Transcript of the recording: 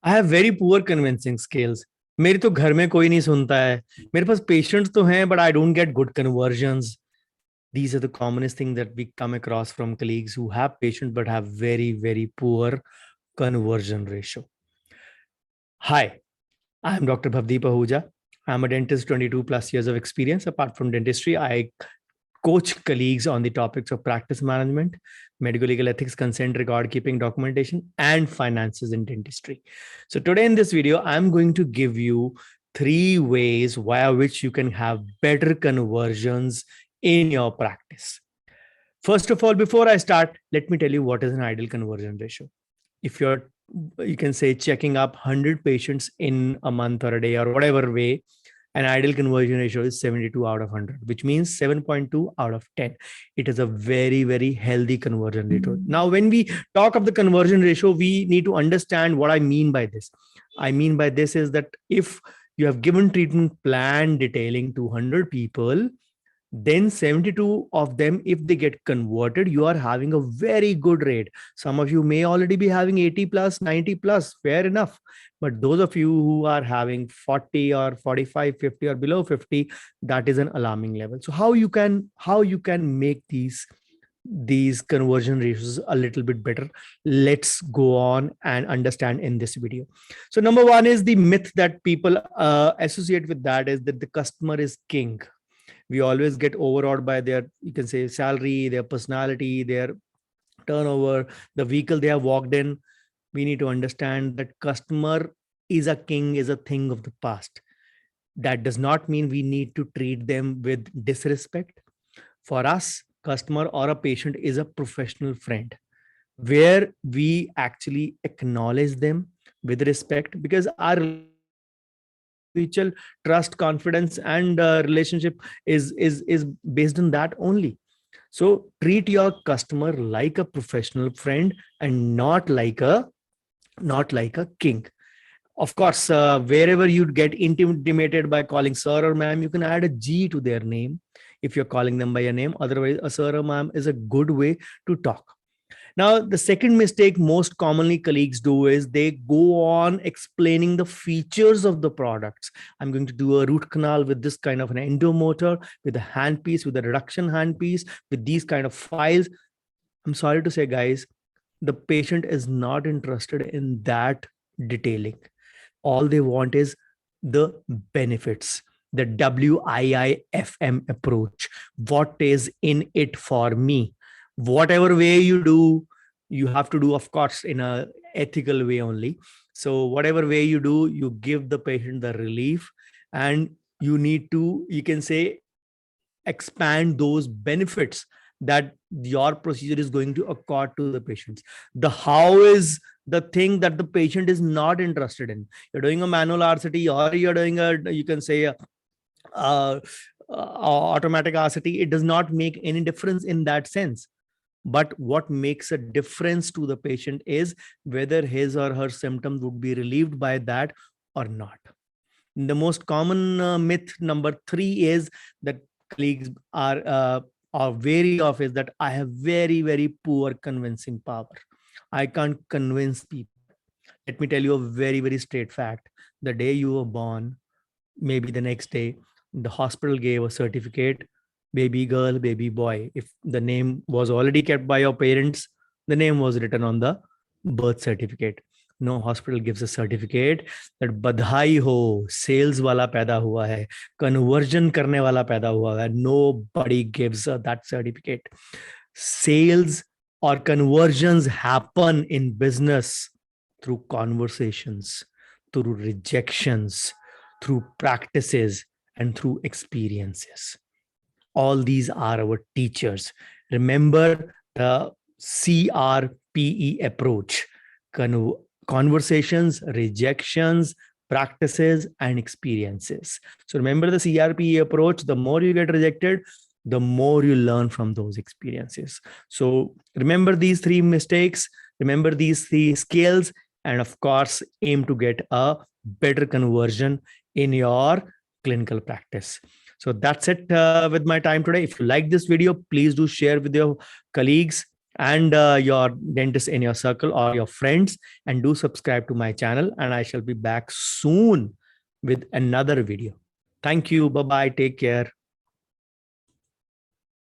I have very poor convincing skills. मेरी तो घर में कोई नहीं सुनता है। मेरे पास पेशेंट्स तो हैं, but I don't get good convergence. These are the commonest things that we come across from colleagues who have patients but have very, very poor conversion ratio. Hi, I'm Dr. Bhavdeep Ahuja. I'm a dentist, 22 plus years of experience. Apart from dentistry, I coach colleagues on the topics of practice management, medical legal ethics, consent, record keeping, documentation, and finances in dentistry. So today in this video, I'm going to give you 3 ways via which you can have better conversions in your practice. First of all, before I start, let me tell you what is an ideal conversion ratio. If you can say checking up 100 patients in a month or a day or whatever way, an ideal conversion ratio is 72 out of 100, which means 7.2 out of 10. It is a very, very healthy conversion ratio. Now, when we talk of the conversion ratio, we need to understand what I mean by this. I mean by this is that if you have given treatment plan detailing 200 people, then 72 of them, if they get converted, you are having a very good rate. Some of you may already be having 80 plus, 90 plus, fair enough. But those of you who are having 40 or 45, 50 or below 50, that is an alarming level. So how you can make these conversion ratios a little bit better? Let's go on and understand in this video. So number one is the myth that people associate with that is that the customer is king. We always get overawed by their, you can say, salary, their personality, their turnover, the vehicle they have walked in. We need to understand that customer is a king, is a thing of the past. That does not mean we need to treat them with disrespect. For us, customer or a patient is a professional friend where we actually acknowledge them with respect, because our mutual trust, confidence, and relationship is based on that only. So treat your customer like a professional friend and not like a king. Of course, wherever you'd get intimidated by calling sir or ma'am, you can add a G to their name if you're calling them by a name. Otherwise, a sir or ma'am is a good way to talk. Now, the second mistake most commonly colleagues do is they go on explaining the features of the products. I'm going to do a root canal with this kind of an endomotor, with a handpiece, with a reduction handpiece, with these kind of files. I'm sorry to say, guys, the patient is not interested in that detailing. All they want is the benefits, the WIIFM approach. What is in it for me? Whatever way you do, you have to do, of course, in a ethical way only. So whatever way you do, you give the patient the relief, and you need to, you can say, expand those benefits that your procedure is going to accord to the patients. The how is the thing that the patient is not interested in. You're doing a manual RCT or you're doing a, you can say, uh, automatic RCT. It does not make any difference in that sense. But what makes a difference to the patient is whether his or her symptoms would be relieved by that or not. The most common myth number 3 is that colleagues are wary of is that I have very, very poor convincing power. I can't convince people. Let me tell you a very, very straight fact. The day you were born, maybe the next day, the hospital gave a certificate, baby girl, baby boy. If the name was already kept by your parents, the name was written on the birth certificate. No hospital gives a certificate that बधाई हो, sales वाला पैदा हुआ है, conversion करने वाला पैदा हुआ है. Nobody gives that certificate. Sales or conversions happen in business through conversations, through rejections, through practices, and through experiences. All these are our teachers. Remember the CRPE approach: conversations, rejections, practices, and experiences. So remember the CRPE approach: the more you get rejected, the more you learn from those experiences. So remember these 3 mistakes, remember these 3 skills, and of course, aim to get a better conversion in your clinical practice. So that's it with my time today. If you like this video, please do share with your colleagues and your dentist in your circle or your friends, and do subscribe to my channel, and I shall be back soon with another video. Thank you. Bye bye. Take care.